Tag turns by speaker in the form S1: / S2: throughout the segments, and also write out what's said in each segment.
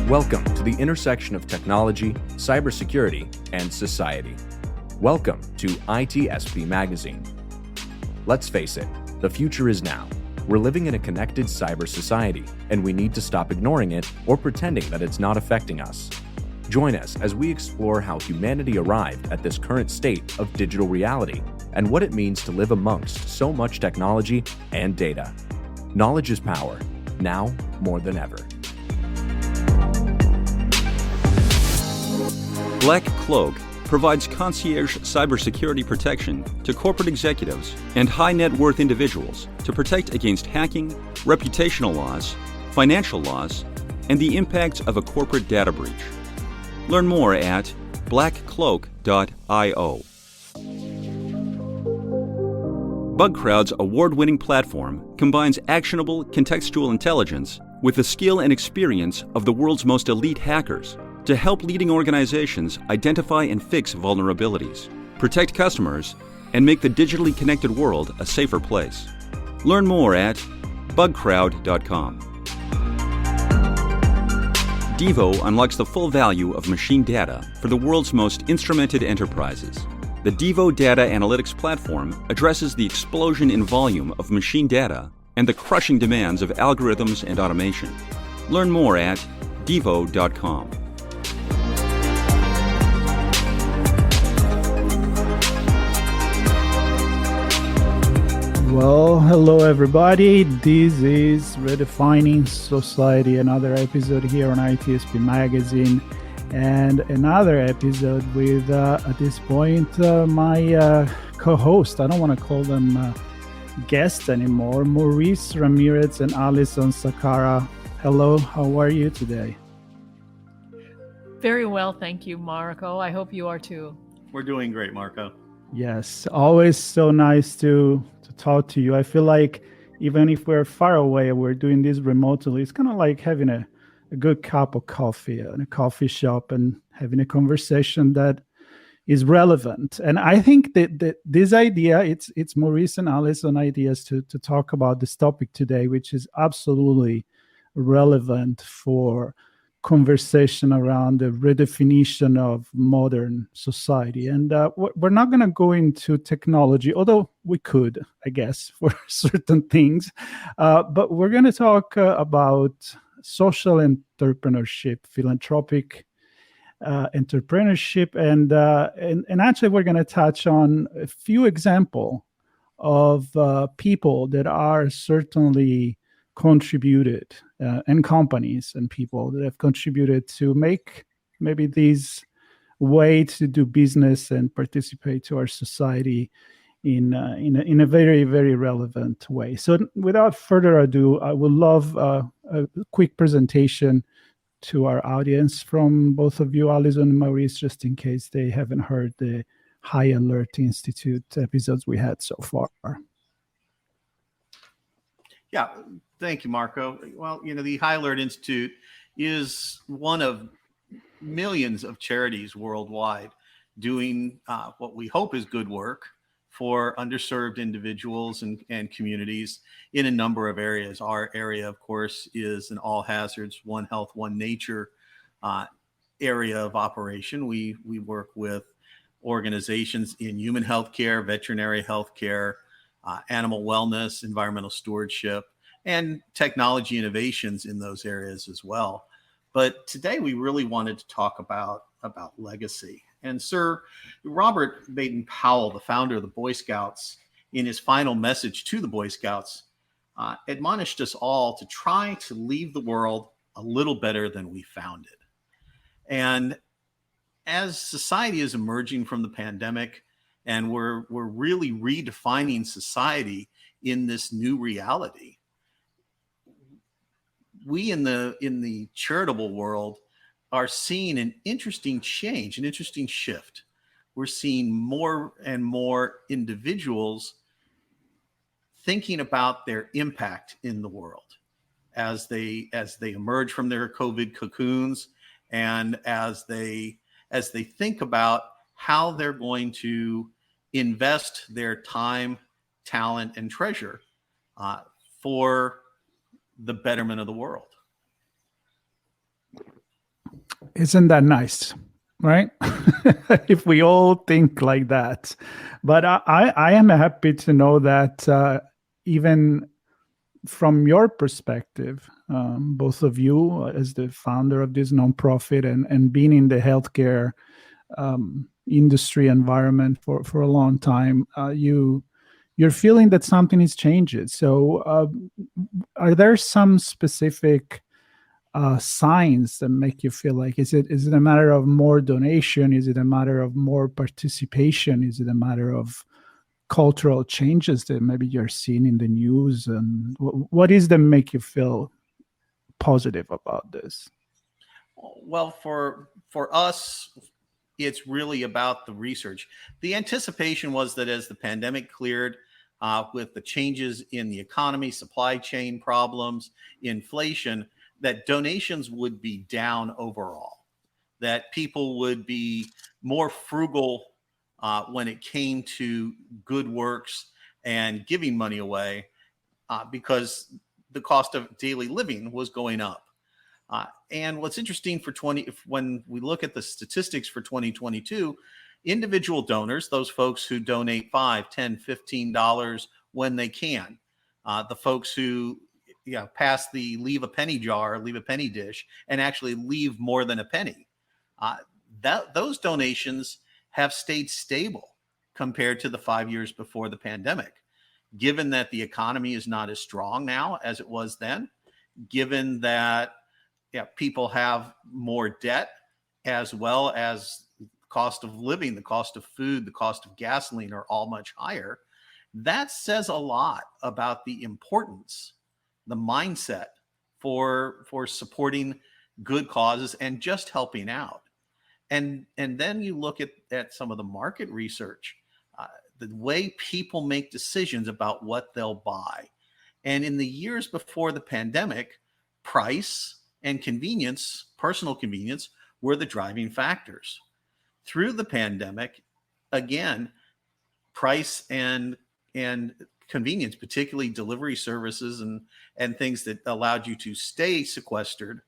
S1: Welcome to the intersection of technology, cybersecurity, and society. Welcome to ITSP Magazine. Let's face it, the future is now. We're living in a connected cyber society, and we need to stop ignoring it or pretending that it's not affecting us. Join us as we explore how humanity arrived at this current state of digital reality and what it means to live amongst so much technology and data. Knowledge is power, now more than ever.
S2: Black Cloak provides concierge cybersecurity protection to corporate executives and high net worth individuals to protect against hacking, reputational loss, financial loss, and the impacts of a corporate data breach. Learn more at blackcloak.io. BugCrowd's award-winning platform combines actionable contextual intelligence with the skill and experience of the world's most elite hackers to help leading organizations identify and fix vulnerabilities, protect customers, and make the digitally connected world a safer place. Learn more at bugcrowd.com. Devo unlocks the full value of machine data for the world's most instrumented enterprises. The Devo Data Analytics Platform addresses the explosion in volume of machine data and the crushing demands of algorithms and automation. Learn more at devo.com.
S3: Well, hello everybody. This is Redefining Society, another episode here on ITSP Magazine, and another episode with, at this point, my co-host. I don't want to call them guests anymore. Maurice, Ramirez, and Allison, Sakara. Hello, how are you today?
S4: Very well, thank you, Marco. I hope you are too.
S5: We're doing great, Marco.
S3: Yes, always so nice to talk to you. I feel like even if we're far away, we're doing this remotely. It's kind of like having a good cup of coffee in a coffee shop and having a conversation that is relevant. And I think that this idea, it's Maurice and Allison ideas to talk about this topic today, which is absolutely relevant for conversation around the redefinition of modern society. And we're not going to go into technology, although we could, I guess, for certain things. But we're going to talk about social entrepreneurship, philanthropic entrepreneurship, and actually we're going to touch on a few examples of people that are certainly contributed and companies and people that have contributed to make maybe this way to do business and participate to our society in a very, very relevant way. So without further ado, I would love a quick presentation to our audience from both of you, Allison and Maurice, just in case they haven't heard the High Alert Institute episodes we had so far.
S5: Yeah, thank you, Marco. Well, the High Alert Institute is one of millions of charities worldwide doing what we hope is good work for underserved individuals and communities in a number of areas. Our area, of course, is an all hazards, one health, one nature area of operation. We work with organizations in human healthcare, veterinary healthcare, animal wellness, environmental stewardship, and technology innovations in those areas as well. But today we really wanted to talk about legacy. And Sir Robert Baden-Powell, the founder of the Boy Scouts, in his final message to the Boy Scouts, admonished us all to try to leave the world a little better than we found it. And as society is emerging from the pandemic, and we're really redefining society in this new reality, we in the charitable world are seeing an interesting change, an interesting shift. We're seeing more and more individuals thinking about their impact in the world as they emerge from their COVID cocoons, and as they think about how they're going to invest their time, talent, and treasure for the betterment of the world.
S3: Isn't that nice? Right? If we all think like that. But I am happy to know that even from your perspective, both of you as the founder of this nonprofit and being in the healthcare industry environment for a long time, you're feeling that something is changing. So are there some specific signs that make you feel like, is it a matter of more donation? Is it a matter of more participation? Is it a matter of cultural changes that maybe you're seeing in the news? And what is that make you feel positive about this?
S5: Well, for us, it's really about the research. The anticipation was that as the pandemic cleared, with the changes in the economy, supply chain problems, inflation, that donations would be down overall, that people would be more frugal when it came to good works and giving money away because the cost of daily living was going up. And what's interesting when we look at the statistics for 2022, individual donors, those folks who donate $5, $10, $15 when they can, the folks who pass the leave a penny jar, leave a penny dish, and actually leave more than a penny. Those donations have stayed stable compared to the 5 years before the pandemic, given that the economy is not as strong now as it was then, given that people have more debt, as well as cost of living, the cost of food, the cost of gasoline are all much higher. That says a lot about the importance, the mindset for supporting good causes and just helping out. And then you look at some of the market research, the way people make decisions about what they'll buy. And in the years before the pandemic, price and convenience, personal convenience, were the driving factors. Through the pandemic, again, price and convenience, particularly delivery services and things that allowed you to stay sequestered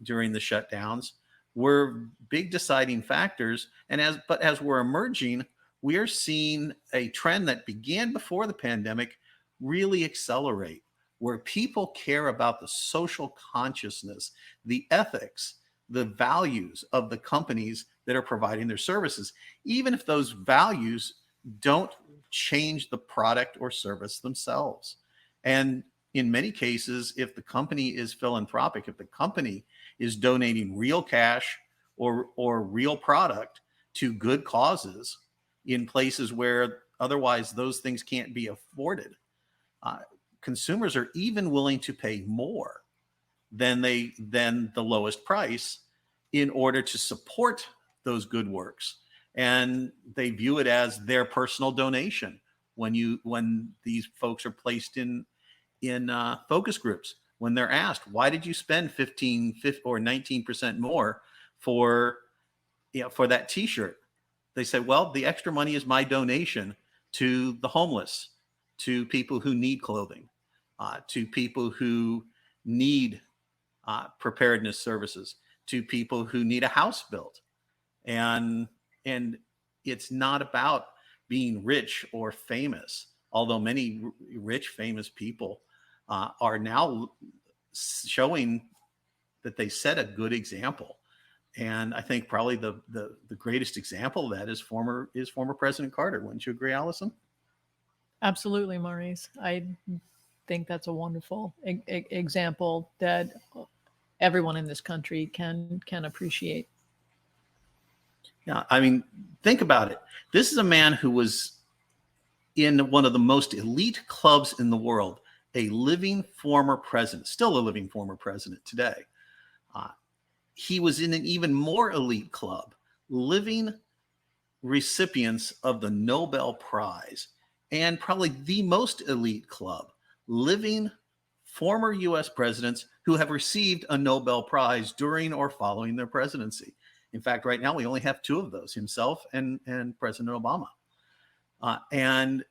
S5: during the shutdowns, were big deciding factors. And as we're emerging, we are seeing a trend that began before the pandemic really accelerate, where people care about the social consciousness, the ethics, the values of the companies that are providing their services, even if those values don't change the product or service themselves. And in many cases, if the company is philanthropic, if the company is donating real cash or real product to good causes in places where otherwise those things can't be afforded, consumers are even willing to pay more than the lowest price in order to support those good works. And they view it as their personal donation when these folks are placed in focus groups, when they're asked, why did you spend 15 or 19% more for that t-shirt? They say, well, the extra money is my donation to the homeless, to people who need clothing, to people who need preparedness services, to people who need a house built. And it's not about being rich or famous, although many rich, famous people are now showing that they set a good example. And I think probably the greatest example of that is former President Carter. Wouldn't you agree, Allison?
S4: Absolutely, Maurice. I think that's a wonderful example that everyone in this country can appreciate.
S5: Yeah, I mean, think about it. This is a man who was in one of the most elite clubs in the world, a living former president, still a living former president today. He was in an even more elite club, living recipients of the Nobel Prize, and probably the most elite club, living former U.S. presidents who have received a Nobel Prize during or following their presidency. In fact, right now we only have two of those, himself and President Obama. And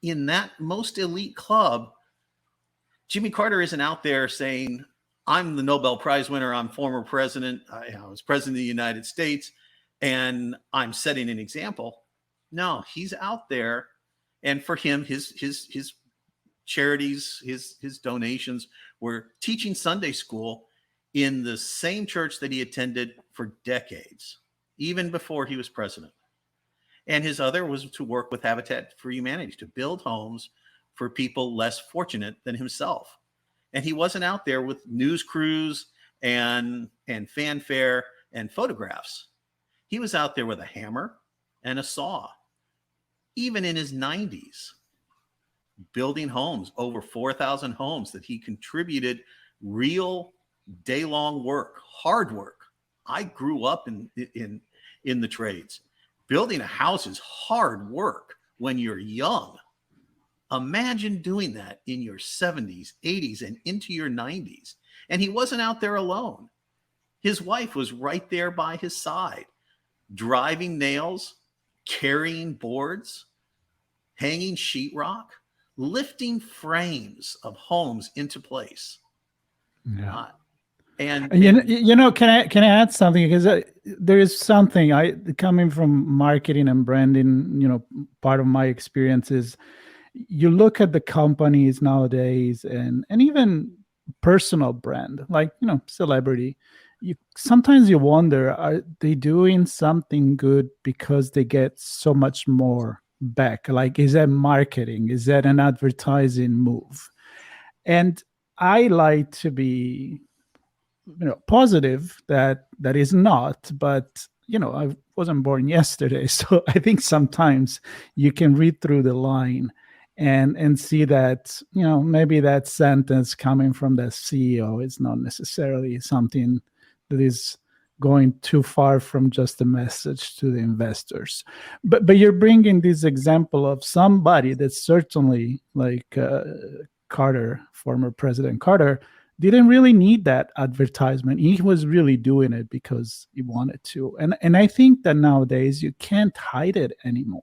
S5: in that most elite club, Jimmy Carter isn't out there saying, I'm the Nobel Prize winner. I'm former president. I was president of the United States, and I'm setting an example. No, he's out there, and for him, his charities, his donations were teaching Sunday school in the same church that he attended for decades, even before he was president. And his other was to work with Habitat for Humanity to build homes for people less fortunate than himself. And he wasn't out there with news crews and fanfare and photographs. He was out there with a hammer and a saw, even in his 90s, building homes, over 4,000 homes that he contributed real day-long work, hard work. I grew up in the trades. Building a house is hard work when you're young. Imagine doing that in your 70s, 80s, and into your 90s. And he wasn't out there alone. His wife was right there by his side, driving nails, carrying boards, hanging sheetrock, lifting frames of homes into place.
S3: Yeah.
S5: And
S3: can I add something? Because there is something coming from marketing and branding, part of my experience is you look at the companies nowadays and even personal brand, like, celebrity, sometimes you wonder, are they doing something good because they get so much more back? Like, is that marketing? Is that an advertising move? And I like to be positive that is not, but I wasn't born yesterday, so I think sometimes you can read through the line and see that maybe that sentence coming from the CEO is not necessarily something that is going too far from just a message to the investors. But you're bringing this example of somebody that certainly, like Carter, former President Carter, didn't really need that advertisement. He was really doing it because he wanted to. And I think that nowadays you can't hide it anymore.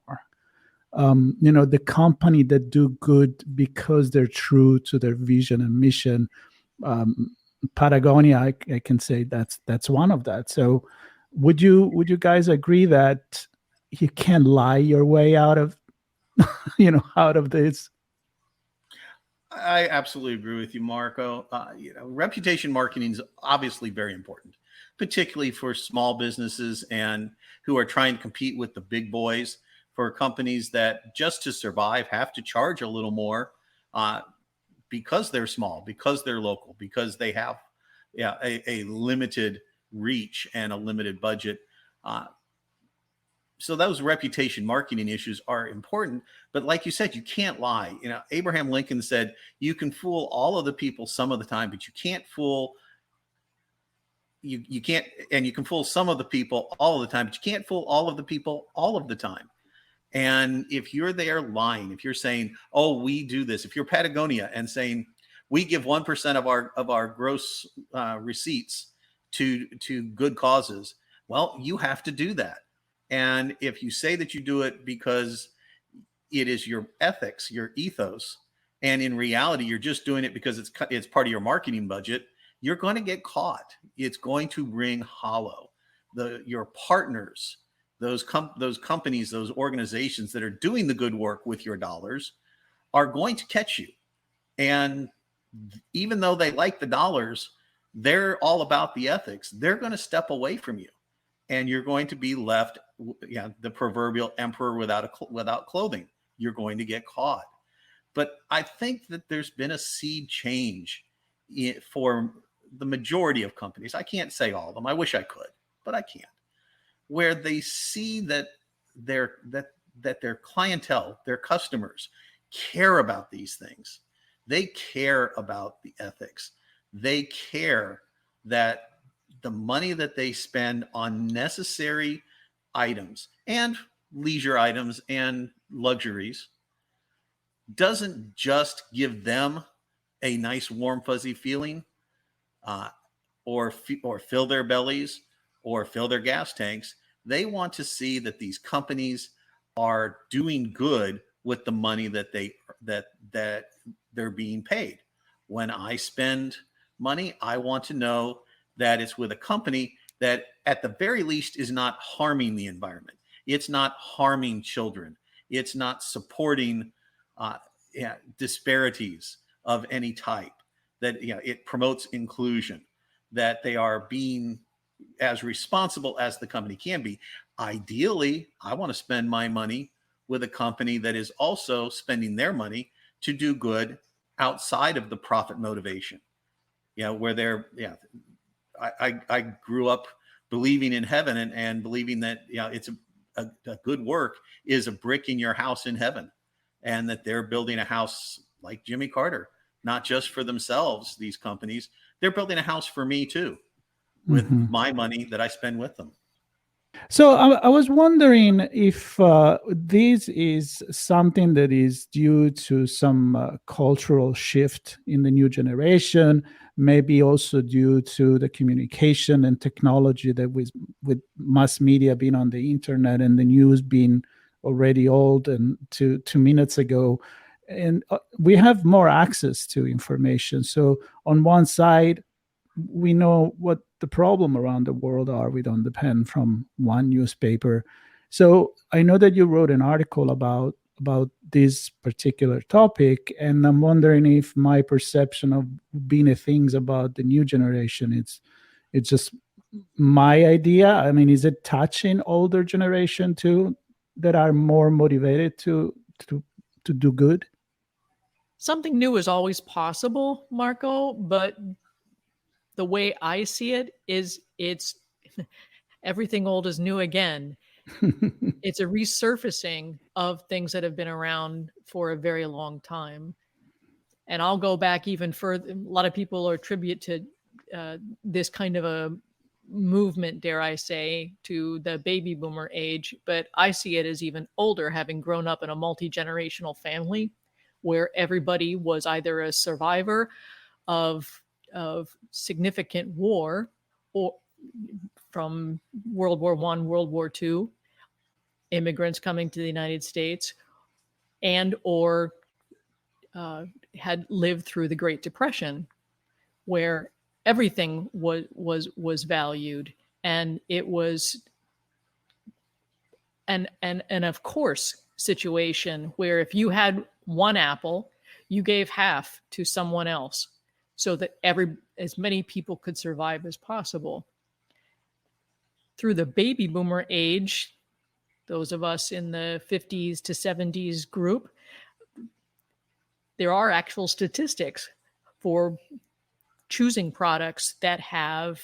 S3: The company that do good because they're true to their vision and mission. Patagonia, I can say that's one of that. So would you guys agree that you can't lie your way out of out of this?
S5: I absolutely agree with you, Marco. Reputation marketing is obviously very important, particularly for small businesses and who are trying to compete with the big boys, for companies that just to survive have to charge a little more because they're small, because they're local, because they have a limited reach and a limited budget. So those reputation marketing issues are important. But like you said, you can't lie. Abraham Lincoln said, you can fool all of the people some of the time, but you can't fool, you can't, and you can fool some of the people all of the time, but you can't fool all of the people all of the time. And if you're there lying, if you're saying, oh, we do this, if you're Patagonia and saying, we give 1% of our gross receipts to good causes, well, you have to do that. And if you say that you do it because it is your ethics, your ethos, and in reality, you're just doing it because it's part of your marketing budget, you're going to get caught. It's going to ring hollow. Your partners, those companies, those organizations that are doing the good work with your dollars are going to catch you. And even though they like the dollars, they're all about the ethics. They're going to step away from you. And you're going to be left, the proverbial emperor without clothing. You're going to get caught. But I think that there's been a seed change for the majority of companies. I can't say all of them. I wish I could, but I can't. Where they see that their clientele, their customers, care about these things. They care about the ethics. They care that the money that they spend on necessary items and leisure items and luxuries doesn't just give them a nice warm fuzzy feeling or fill their bellies or fill their gas tanks. They want to see that these companies are doing good with the money that they're being paid. When I spend money, I want to know that it's with a company that at the very least is not harming the environment. It's not harming children. It's not supporting disparities of any type, that it promotes inclusion, that they are being as responsible as the company can be. Ideally, I want to spend my money with a company that is also spending their money to do good outside of the profit motivation. Where they're, I grew up believing in heaven and believing that, it's a good work is a brick in your house in heaven, and that they're building a house like Jimmy Carter, not just for themselves, these companies, they're building a house for me too, with my money that I spend with them.
S3: So I was wondering if this is something that is due to some cultural shift in the new generation, maybe also due to the communication and technology that with mass media being on the internet and the news being already old and 2 minutes ago. And we have more access to information. So on one side, we know what the problem around the world are. We don't depend from one newspaper. So I know that you wrote an article about this particular topic, and I'm wondering if my perception of being things about the new generation, it's just my idea. I mean, is it touching older generation too, that are more motivated to do good?
S4: Something new is always possible, Marco, but the way I see it is it's everything old is new again. It's a resurfacing of things that have been around for a very long time. And I'll go back even further. A lot of people attribute to this kind of a movement, dare I say, to the baby boomer age, but I see it as even older, having grown up in a multi-generational family where everybody was either a survivor of significant war, or from World War I, World War II, immigrants coming to the United States, and or had lived through the Great Depression, where everything was valued, and it was an of course situation where if you had one apple, you gave half to someone else, so that as many people could survive as possible. Through the baby boomer age, those of us in the 50s to 70s group, there are actual statistics for choosing products that are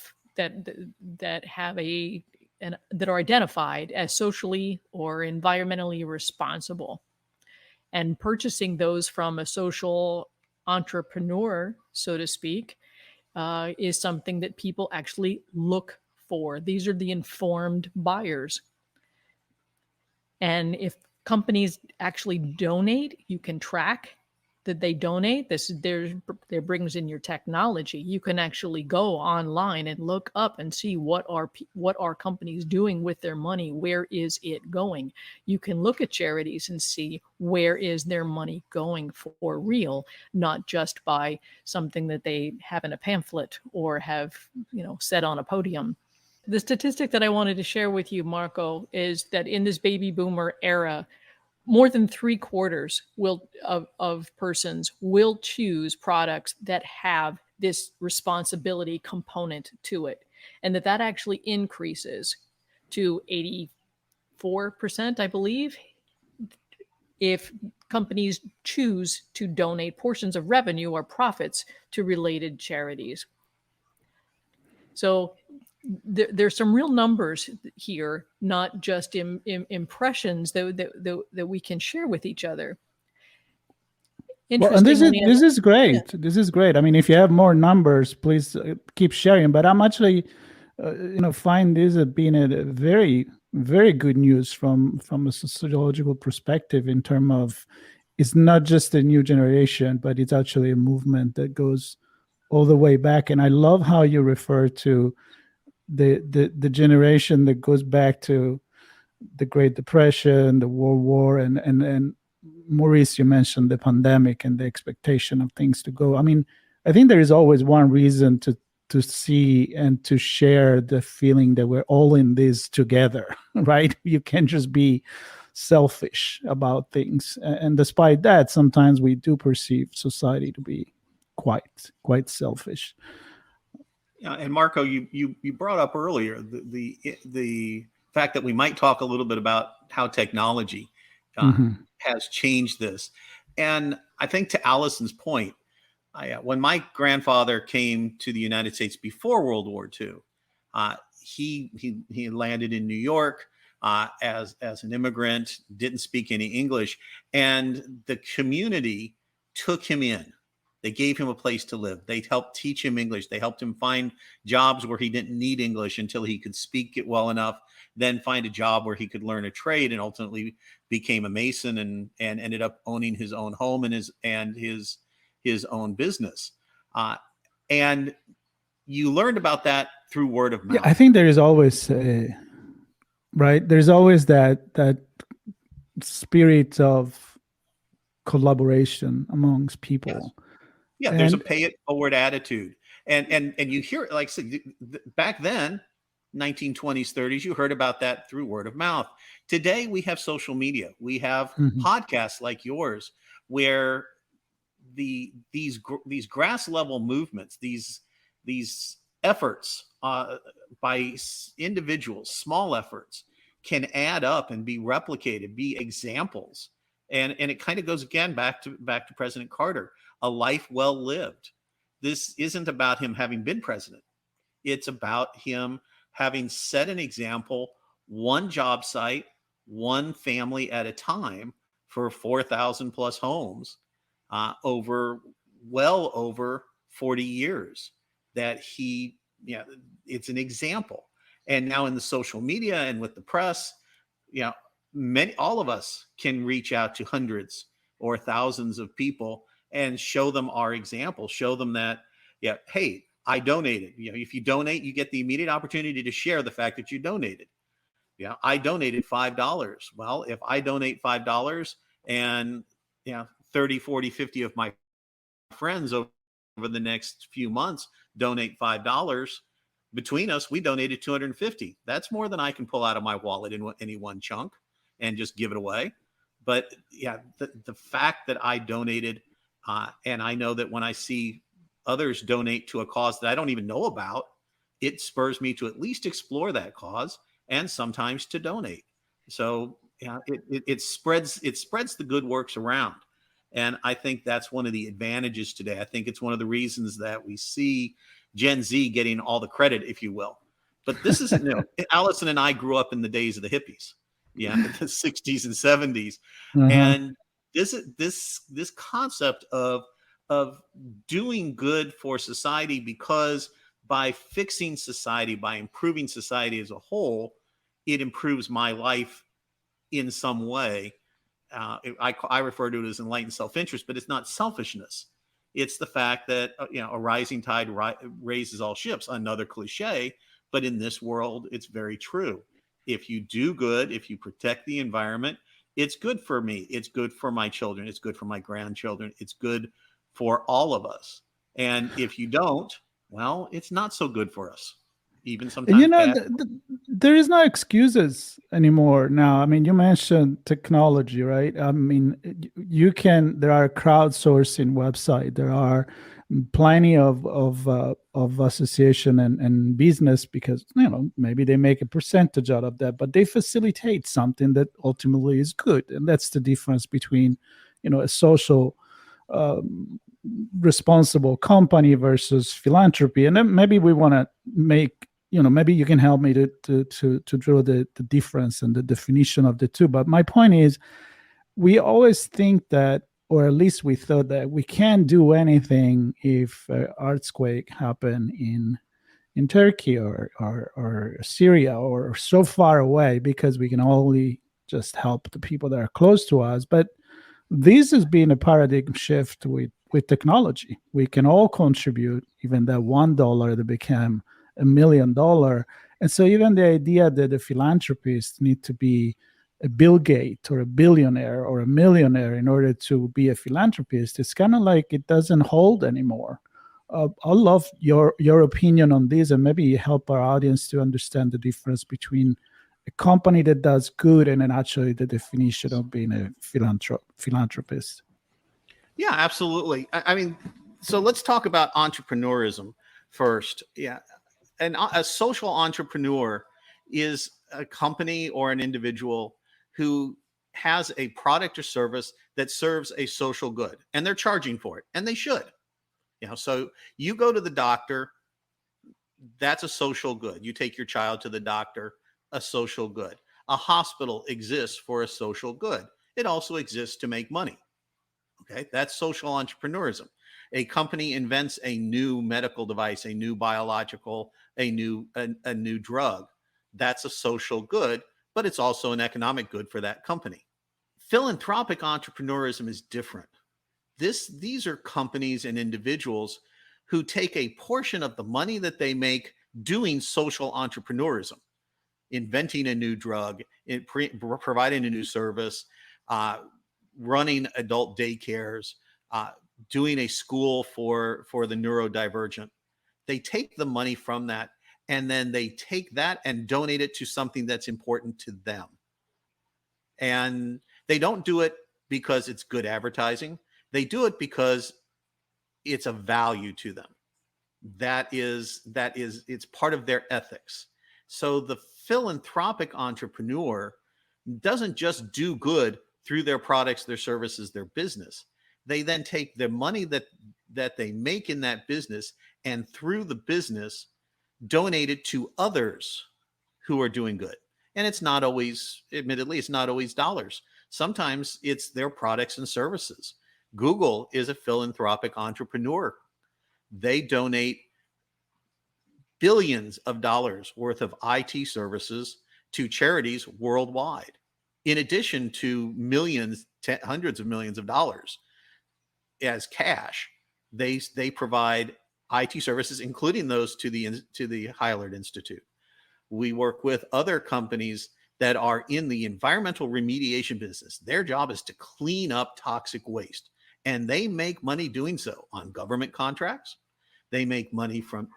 S4: identified as socially or environmentally responsible, and purchasing those from a social entrepreneur, so to speak, is something that people actually look for. These are the informed buyers. And if companies actually donate, you can track that they donate. There brings in your technology. You can actually go online and look up and see what are companies doing with their money. Where is it going? You can look at charities and see where is their money going for real, not just by something that they have in a pamphlet or have said on a podium. The statistic that I wanted to share with you, Marco, is that in this baby boomer era, more than 3/4 of persons will choose products that have this responsibility component to it, and that actually increases to 84%, I believe, if companies choose to donate portions of revenue or profits to related charities. So there's some real numbers here, not just impressions that we can share with each other.
S3: Well, and this is great. Yeah. This is great. I mean, if you have more numbers, please keep sharing. But I'm actually, find this as being a very, very good news from a sociological perspective, in terms of it's not just a new generation, but it's actually a movement that goes all the way back. And I love how you refer to the generation that goes back to the Great Depression, the World War, and Maurice, you mentioned the pandemic and the expectation of things to go. I mean, I think there is always one reason to see and to share the feeling that we're all in this together, right? You can't just be selfish about things. And despite that, sometimes we do perceive society to be quite selfish.
S5: Yeah, and Marco, you brought up earlier the fact that we might talk a little bit about how technology has changed this. And I think to Allison's point, when my grandfather came to the United States before World War II, he landed in New York as an immigrant, didn't speak any English, and the community took him in. They gave him a place to live. They helped teach him English. They helped him find jobs where he didn't need English until he could speak it well enough, then find a job where he could learn a trade, and ultimately became a mason and ended up owning his own home and his own business. And you learned about that through word of mouth.
S3: Yeah, I think there is always right. There's always that spirit of collaboration amongst people.
S5: Yes. Yeah, there's a pay it forward attitude. And you hear it, like I said, back then, 1920s, 30s, you heard about that through word of mouth. Today, we have social media. We have podcasts like yours, where these grass level movements, these efforts by individuals, small efforts, can add up and be replicated, be examples. And it kind of goes again back to President Carter, a life well lived. This isn't about him having been president. It's about him having set an example, one job site, one family at a time, for 4,000 plus homes over 40 years. That it's an example. And now in the social media and with the press, all of us can reach out to hundreds or thousands of people and show them our example, show them that, hey, I donated. If you donate, you get the immediate opportunity to share the fact that you donated. I donated $5. Well, if I donate $5 and 30, 40, 50 of my friends over the next few months donate $5, between us, we donated $250. That's more than I can pull out of my wallet in any one chunk and just give it away. But the fact that I donated, and I know that when I see others donate to a cause that I don't even know about, it spurs me to at least explore that cause and sometimes to donate. So it spreads the good works around. And I think that's one of the advantages today. I think it's one of the reasons that we see Gen Z getting all the credit, if you will. But this isn't new. Allison and I grew up in the days of the hippies, the 60s and 70s. And this concept of doing good for society, because by fixing society, by improving society as a whole, it improves my life in some way. I refer to it as enlightened self-interest, but it's not selfishness. It's the fact that a rising tide raises all ships. Another cliche, but in this world, it's very true. If you do good, if you protect the environment, it's good for me. It's good for my children. It's good for my grandchildren. It's good for all of us. And if you don't, well, it's not so good for us. Even sometimes.
S3: There is no excuses anymore now. I mean, you mentioned technology, right? I mean, there are crowdsourcing websites. There are plenty of association and business, because maybe they make a percentage out of that, but they facilitate something that ultimately is good. And that's the difference between a social responsible company versus philanthropy. And then maybe we want to make maybe you can help me to draw the difference and the definition of the two. But my point is, we always think that, or at least we thought that, we can't do anything if an earthquake happened in Turkey or Syria or so far away, because we can only just help the people that are close to us. But this has been a paradigm shift with technology. We can all contribute, even that $1 that became $1 million. And so even the idea that the philanthropists need to be a Bill Gates or a billionaire or a millionaire in order to be a philanthropist, it's kind of like it doesn't hold anymore. I love your opinion on this, and maybe help our audience to understand the difference between a company that does good and then actually the definition of being a philanthropist.
S5: Yeah, absolutely. I mean, so let's talk about entrepreneurism first. Yeah. And a social entrepreneur is a company or an individual who has a product or service that serves a social good, and they're charging for it, and they should. So you go to the doctor, that's a social good. You take your child to the doctor, a social good. A hospital exists for a social good. It also exists to make money. Okay, that's social entrepreneurism. A company invents a new medical device, a new biological, a new drug. That's a social good, but it's also an economic good for that company. Philanthropic entrepreneurism is different. These are companies and individuals who take a portion of the money that they make doing social entrepreneurism, inventing a new drug, providing a new service, running adult daycares, doing a school for the neurodivergent. They take the money from that, and then they take that and donate it to something that's important to them. And they don't do it because it's good advertising. They do it because it's a value to them. It's part of their ethics. So the philanthropic entrepreneur doesn't just do good through their products, their services, their business. They then take the money that they make in that business, and through the business, donate it to others who are doing good. And it's not always, admittedly, it's not always dollars. Sometimes it's their products and services. Google is a philanthropic entrepreneur. They donate billions of dollars worth of IT services to charities worldwide, in addition to hundreds of millions of dollars as cash. They provide IT services, including those to the High Alert Institute. We work with other companies that are in the environmental remediation business. Their job is to clean up toxic waste, and they make money doing so on government contracts. They make money from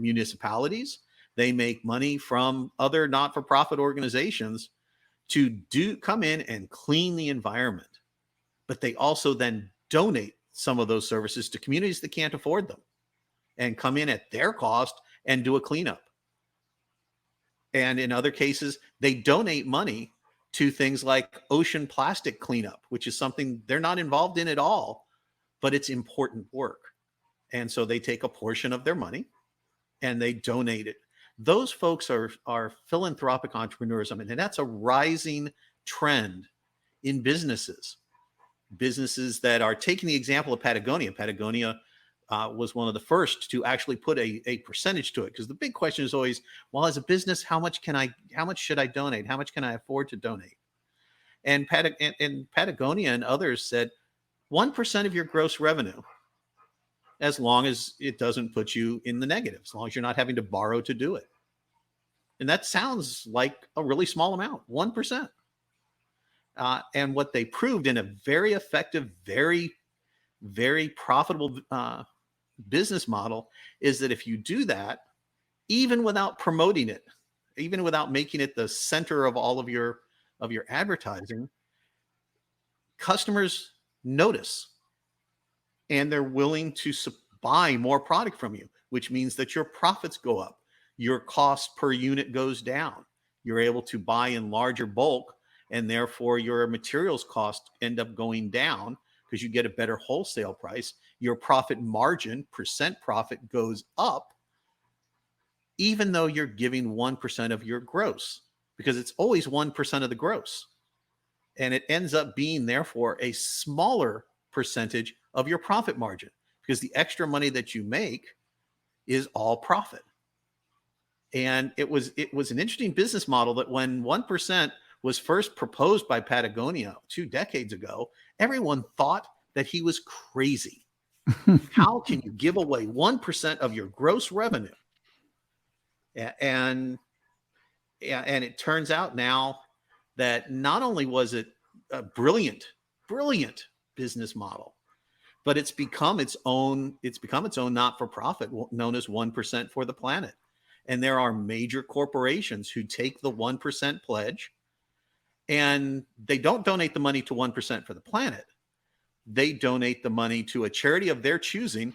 S5: municipalities. They make money from other not-for-profit organizations to come in and clean the environment. But they also then donate some of those services to communities that can't afford them, and come in at their cost and do a cleanup. And in other cases, they donate money to things like ocean plastic cleanup, which is something they're not involved in at all, but it's important work. And so they take a portion of their money and they donate it. Those folks are philanthropic entrepreneurs. I mean, and that's a rising trend in businesses that are taking the example of Patagonia. Patagonia was one of the first to actually put a percentage to it, because the big question is always, well, as a business, how much should I donate? How much can I afford to donate? And Patagonia and others said 1% of your gross revenue, as long as it doesn't put you in the negative, as long as you're not having to borrow to do it. And that sounds like a really small amount, 1%. And what they proved in a very effective, very, very profitable business model is that if you do that, even without promoting it, even without making it the center of all of your advertising, customers notice and they're willing to buy more product from you, which means that your profits go up, your cost per unit goes down, you're able to buy in larger bulk, and therefore your materials cost end up going down because you get a better wholesale price. Your profit margin, percent profit, goes up, even though you're giving 1% of your gross, because it's always 1% of the gross. And it ends up being, therefore, a smaller percentage of your profit margin, because the extra money that you make is all profit. And it was an interesting business model that when 1% was first proposed by Patagonia 2 decades ago, everyone thought that he was crazy. How can you give away 1% of your gross revenue? And it turns out now that not only was it a brilliant business model, but it's become its own not-for-profit known as 1% for the planet. And there are major corporations who take the 1% pledge, and they don't donate the money to 1% for the planet. They donate the money to a charity of their choosing,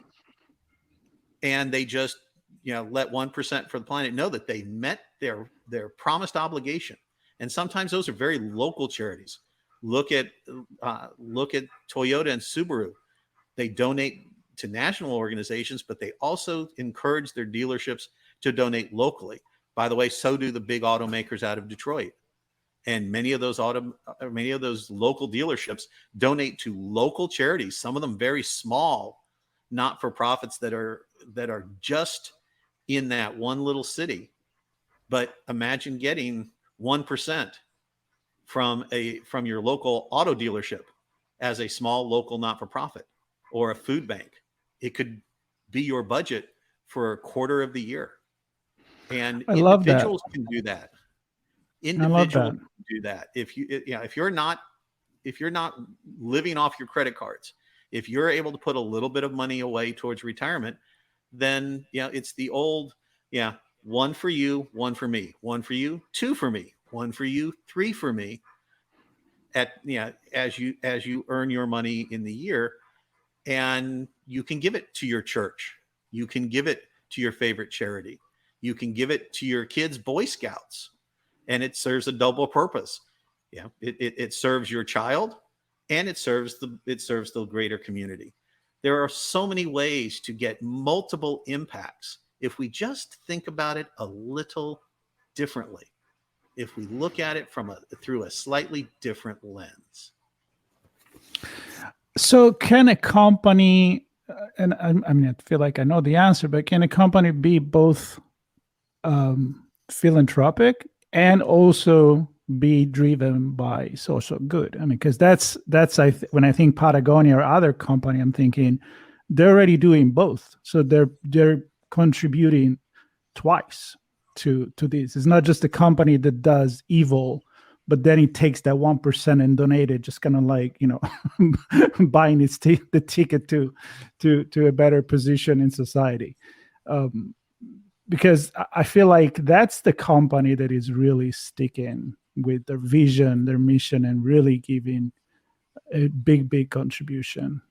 S5: and they just, let 1% for the planet know that they met their promised obligation. And sometimes those are very local charities. Look at Toyota and Subaru. They donate to national organizations, but they also encourage their dealerships to donate locally. By the way, so do the big automakers out of Detroit. And many of those local dealerships donate to local charities, some of them very small not-for-profits that are just in that one little city. But imagine getting 1% from your local auto dealership as a small local not-for-profit or a food bank. It could be your budget for a quarter of the year. And individuals can do that. Individuals can do that. If you're not living off your credit cards, if you're able to put a little bit of money away towards retirement, then it's the old, one for you, one for me, one for you, two for me, one for you, three for me. As you earn your money in the year, and you can give it to your church, you can give it to your favorite charity, you can give it to your kids' Boy Scouts, and it serves a double purpose. It serves your child, and it serves the greater community. There are so many ways to get multiple impacts if we just think about it a little differently, if we look at it through a slightly different lens.
S3: So can a company, and I feel like I know the answer, but can a company be both philanthropic and also be driven by social good? Because that's when I think Patagonia or other company, I'm thinking they're already doing both. So they're contributing twice to this. It's not just a company that does evil, but then it takes that 1% and donate it, just kind of like, buying the ticket to a better position in society. Because I feel like that's the company that is really sticking with their vision, their mission, and really giving a big contribution.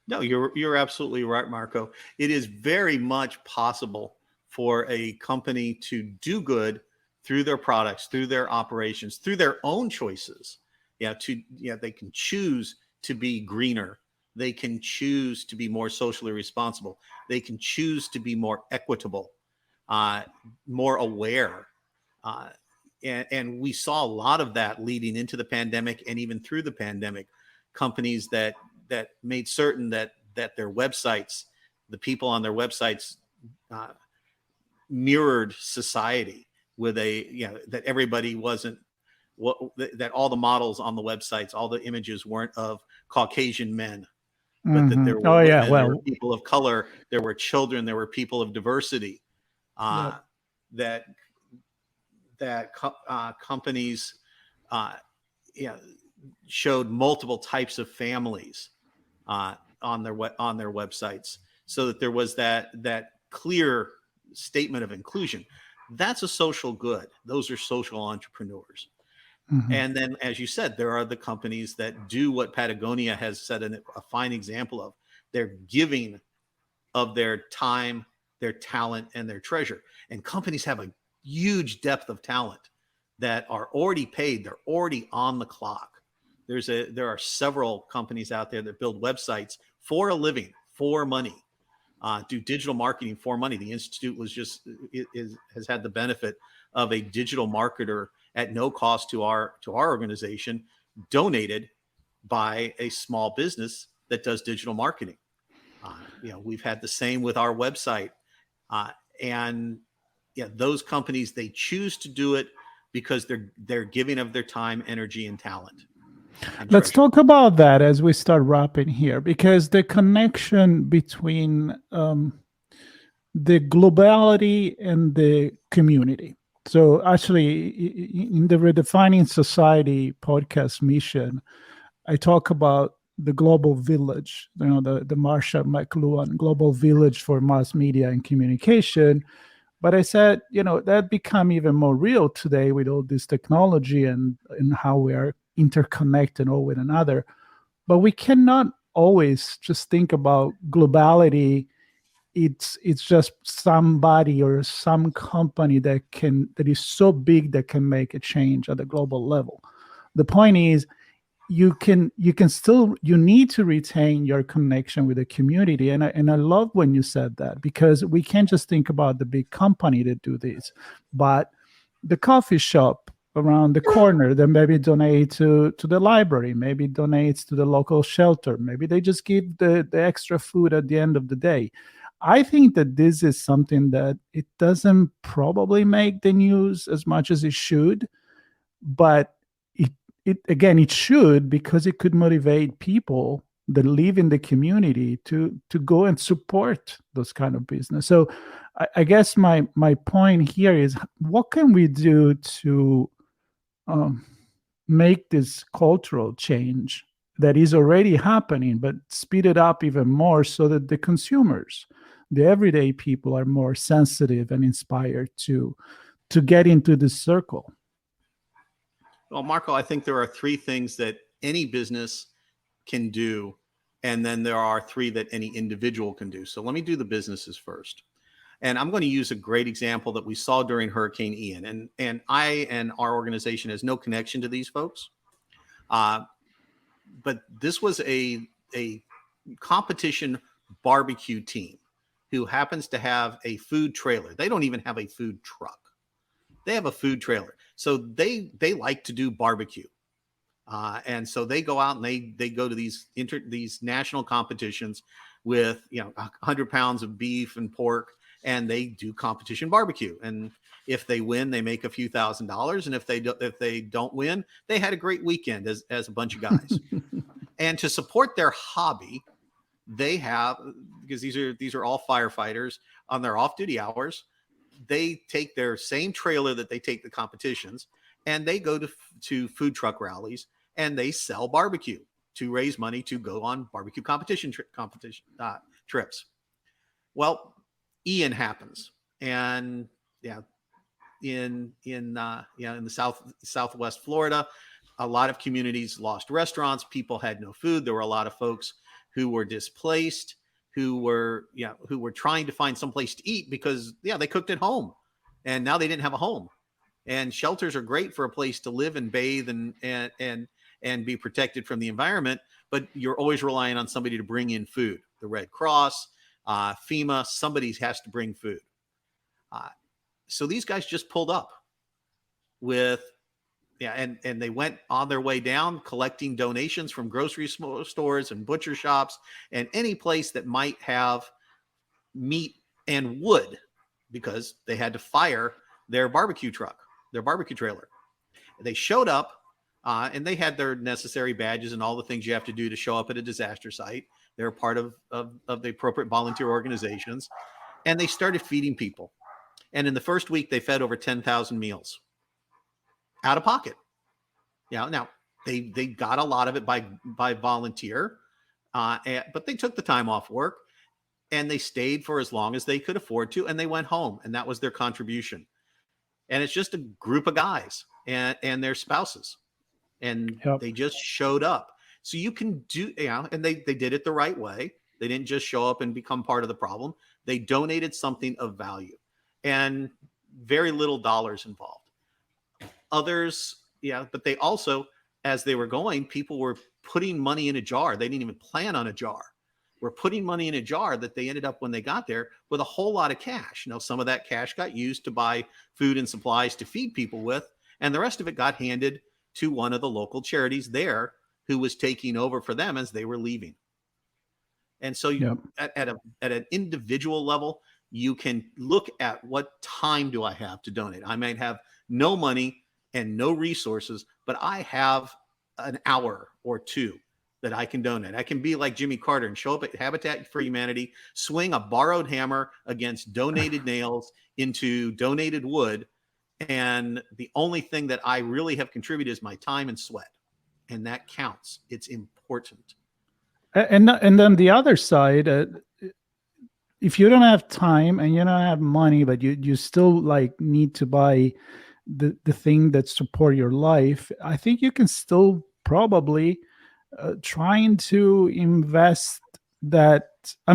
S5: No, you're absolutely right, Marco. It is very much possible for a company to do good through their products, through their operations, through their own choices. They can choose to be greener. They can choose to be more socially responsible. They can choose to be more equitable, more aware. And we saw a lot of that leading into the pandemic and even through the pandemic. Companies that made certain that their websites, the people on their websites, mirrored society with that everybody wasn't that all the models on the websites, all the images weren't of Caucasian men, but that there were there were people of color, there were children, there were people of diversity. That companies showed multiple types of families on their websites, so that there was that clear statement of inclusion. That's a social good. Those are social entrepreneurs. Mm-hmm. And then, as you said, there are the companies that do what Patagonia has set a fine example of. They're giving of their time, their talent, and their treasure. And companies have a huge depth of talent that are already paid. They're already on the clock. There are several companies out there that build websites for a living, for money, do digital marketing for money. The Institute has had the benefit of a digital marketer at no cost to our organization, donated by a small business that does digital marketing. We've had the same with our website, and those companies, they choose to do it because they're giving of their time, energy, and talent.
S3: Let's talk about that as we start wrapping here, because the connection between the globality and the community. So actually, in the Redefining Society podcast mission, I talk about the global village, the Marsha McLuhan global village for mass media and communication. But I said, that become even more real today with all this technology and how we are interconnected all with another. But we cannot always just think about globality. It's just somebody or some company that is so big that can make a change at the global level. The point is, you need to retain your connection with the community. And I love when you said that, because we can't just think about the big company that do this, but the coffee shop around the corner that maybe donate to the library, maybe donates to the local shelter, maybe they just give the extra food at the end of the day. I think that this is something that it doesn't probably make the news as much as it should, but it should, because it could motivate people that live in the community to go and support those kind of business. So I guess my point here is, what can we do to make this cultural change that is already happening, but speed it up even more so that the consumers, the everyday people, are more sensitive and inspired to get into this circle?
S5: Well, Marco, I think there are three things that any business can do, and then there are three that any individual can do. So let me do the businesses first. And I'm going to use a great example that we saw during Hurricane Ian. And I and our organization has no connection to these folks. But this was a competition barbecue team who happens to have a food trailer. They don't even have a food truck. They have a food trailer. So they like to do barbecue. And so they go out and they go to these national competitions with 100 pounds of beef and pork, and they do competition barbecue. And if they win, they make a few $1,000s. And if they don't win, they had a great weekend as a bunch of guys. And to support their hobby, they have, because these are all firefighters on their off-duty hours, they take their same trailer that they take the competitions, and they go to food truck rallies, and they sell barbecue to raise money to go on barbecue competition trips. Well, Ian happens, and in the southwest Florida, a lot of communities lost restaurants. People had no food. There were a lot of folks who were displaced, who were trying to find some place to eat because they cooked at home, and now they didn't have a home. And shelters are great for a place to live and bathe and be protected from the environment, but you're always relying on somebody to bring in food. The Red Cross, FEMA, somebody has to bring food. So these guys just pulled up with, and they went on their way down collecting donations from grocery stores and butcher shops and any place that might have meat and wood, because they had to fire their barbecue truck, their barbecue trailer. They showed up and they had their necessary badges and all the things you have to do to show up at a disaster site. They're part of the appropriate volunteer organizations, and they started feeding people. And in the first week, they fed over 10,000 meals out of pocket. Now they got a lot of it by volunteer, but they took the time off work, and they stayed for as long as they could afford to, and they went home, and that was their contribution. And it's just a group of guys and their spouses, and they just showed up. So you can do, and they did it the right way. They didn't just show up and become part of the problem. They donated something of value, and very little dollars involved. Others, but they also, as they were going, people were putting money in a jar. They didn't even plan on a jar. We're putting money in a jar that they ended up, when they got there, with a whole lot of cash. Now, some of that cash got used to buy food and supplies to feed people with, and the rest of it got handed to one of the local charities there who was taking over for them as they were leaving. And so at an individual level, you can look at, what time do I have to donate? I might have no money and no resources, but I have an hour or two that I can donate. I can be like Jimmy Carter and show up at Habitat for Humanity, swing a borrowed hammer against donated nails into donated wood. And the only thing that I really have contributed is my time and sweat. And that counts. It's important.
S3: And then the other side, if you don't have time and you don't have money, but you still like need to buy the thing that support your life, I think you can still probably trying to invest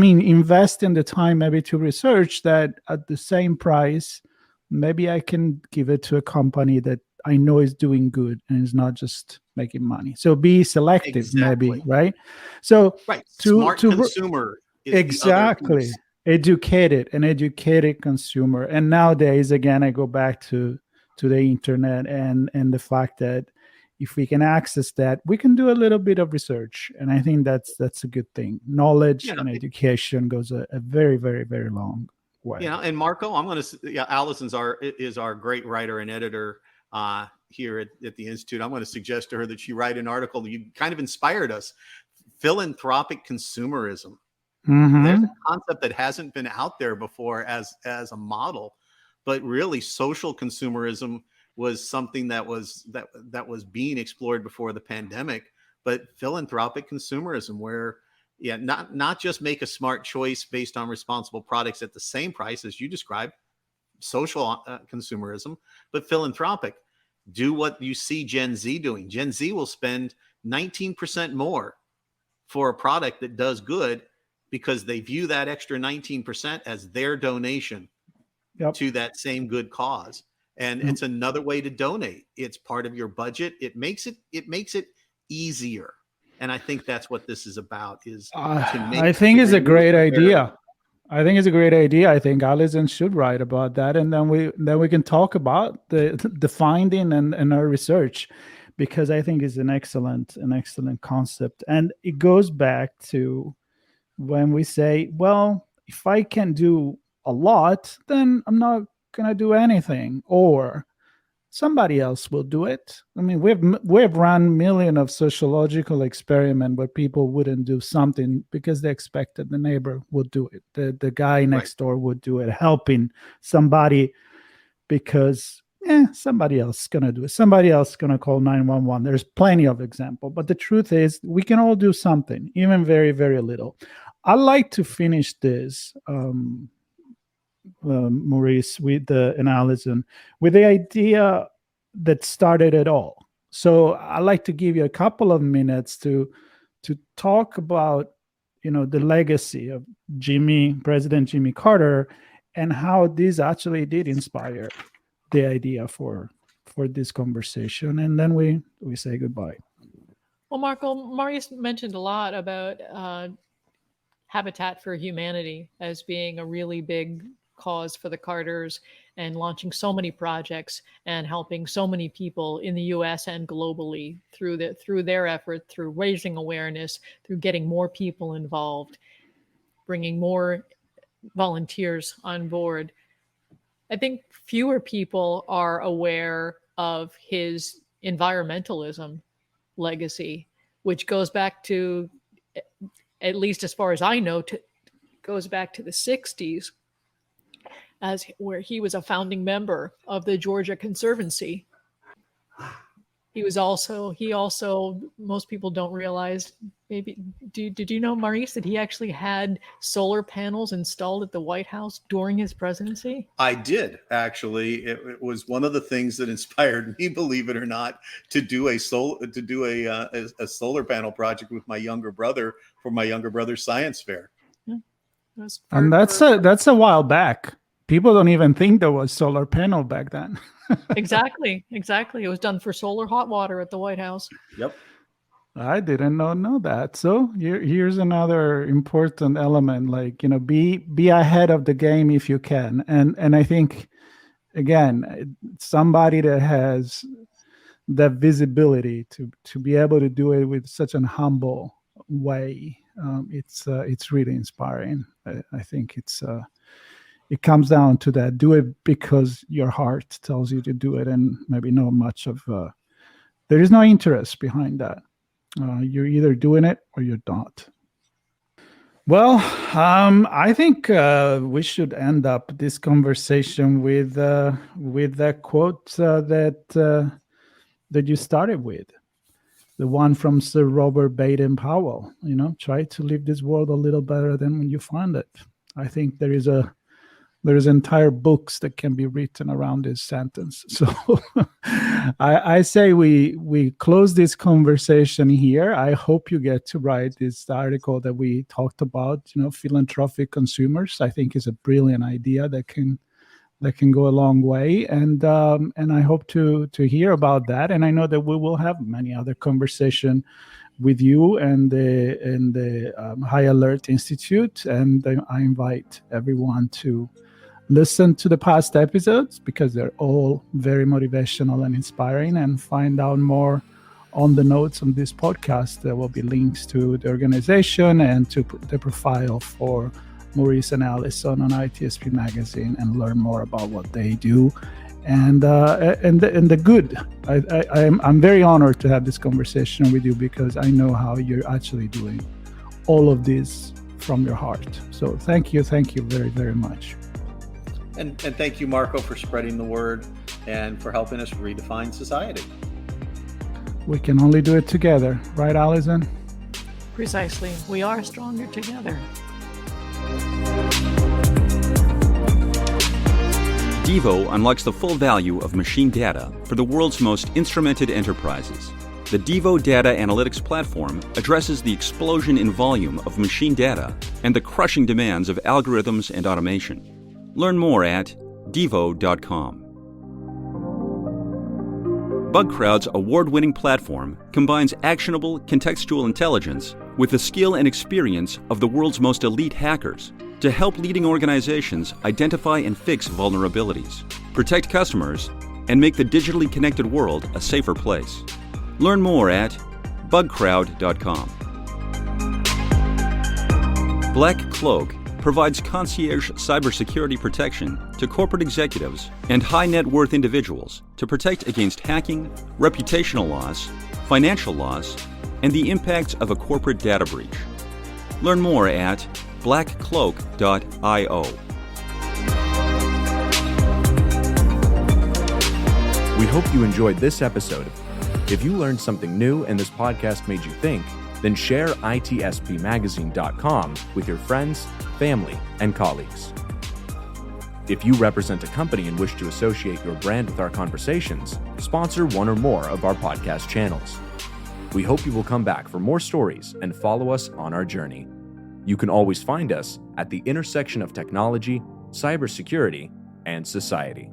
S3: invest in the time maybe to research that at the same price. Maybe I can give it to a company that I know is doing good and is not just making money. So be selective, maybe, right? So
S5: right, smart consumer is
S3: exactly an educated consumer. And nowadays, again, I go back to the internet and the fact that if we can access that, we can do a little bit of research, and I think that's a good thing. Knowledge and education goes a very, very, very long way.
S5: And Marco, I'm going to. Allison's is our great writer and editor here at the Institute. I'm going to suggest to her that she write an article. You kind of inspired us. Philanthropic consumerism.
S3: Mm-hmm.
S5: There's a concept that hasn't been out there before as a model, but really social consumerism was something that was being explored before the pandemic. But philanthropic consumerism, where not just make a smart choice based on responsible products at the same price as you described, social consumerism, but philanthropic. Do what you see Gen Z doing. Gen Z will spend 19% more for a product that does good because they view that extra 19% as their donation to that same good cause. And it's another way to donate. It's part of your budget. It makes it easier. And I think that's what this is about.
S3: I think it's a great idea. I think it's a great idea. I think Allison should write about that, and then we can talk about the finding and our research, because I think it's an excellent concept. And it goes back to when we say, well, if I can do a lot, then I'm not going to do anything, or somebody else will do it. I mean, we've run millions of sociological experiments where people wouldn't do something because they expected the neighbor would do it. The guy next door would do it, helping somebody because somebody else is going to do it. Somebody else is going to call 911. There's plenty of examples. But the truth is, we can all do something, even very, very little. I'd like to finish this, Maurice, and Allison, with the idea that started it all. So I'd like to give you a couple of minutes to talk about, the legacy of President Jimmy Carter, and how this actually did inspire the idea for this conversation. And then we say goodbye.
S4: Well, Marco, Maurice mentioned a lot about Habitat for Humanity as being a really big cause for the Carters, and launching so many projects and helping so many people in the US and globally through their effort, through raising awareness, through getting more people involved, bringing more volunteers on board. I think fewer people are aware of his environmentalism legacy, which goes back to, at least as far as I know, goes back to the 60s, where he was a founding member of the Georgia Conservancy. He also, most people don't realize, maybe, did you know, Maurice, that he actually had solar panels installed at the White House during his presidency?
S5: I did, actually. It was one of the things that inspired me, believe it or not, to do a solar panel project with my younger brother for my younger brother's science fair.
S4: Yeah.
S3: And that's a while back. People don't even think there was solar panel back then.
S4: Exactly. It was done for solar hot water at the White House.
S5: Yep.
S3: I didn't know that. So here's another important element, like, be ahead of the game if you can. And I think, again, somebody that has that visibility to be able to do it with such an humble way, it's really inspiring. I think it comes down to that. Do it because your heart tells you to do it, and maybe not much of there is no interest behind that. You're either doing it or you're not. Well, I think we should end up this conversation with that quote that you started with. the one from Sir Robert Baden-Powell. Try to leave this world a little better than when you found it. I think there's entire books that can be written around this sentence. So I say we close this conversation here. I hope you get to write this article that we talked about, philanthropic consumers. I think is a brilliant idea that can go a long way. And I hope to hear about that. And I know that we will have many other conversation with you and the High Alert Institute. And I invite everyone to listen to the past episodes because they're all very motivational and inspiring, and find out more on the notes on this podcast. There will be links to the organization and to the profile for Maurice and Allison on ITSP Magazine, and learn more about what they do and the good. I'm very honored to have this conversation with you because I know how you're actually doing all of this from your heart. So thank you very, very much.
S5: And thank you, Marco, for spreading the word and for helping us redefine society.
S3: We can only do it together, right, Allison?
S4: Precisely. We are stronger together.
S2: Devo unlocks the full value of machine data for the world's most instrumented enterprises. The Devo Data Analytics Platform addresses the explosion in volume of machine data and the crushing demands of algorithms and automation. Learn more at devo.com. BugCrowd's award-winning platform combines actionable contextual intelligence with the skill and experience of the world's most elite hackers to help leading organizations identify and fix vulnerabilities, protect customers, and make the digitally connected world a safer place. Learn more at bugcrowd.com. Black Cloak provides concierge cybersecurity protection to corporate executives and high net worth individuals to protect against hacking, reputational loss, financial loss, and the impacts of a corporate data breach. Learn more at blackcloak.io.
S1: We hope you enjoyed this episode. If you learned something new and this podcast made you think, then share itspmagazine.com with your friends, family, and colleagues. If you represent a company and wish to associate your brand with our conversations, sponsor one or more of our podcast channels. We hope you will come back for more stories and follow us on our journey. You can always find us at the intersection of technology, cybersecurity, and society.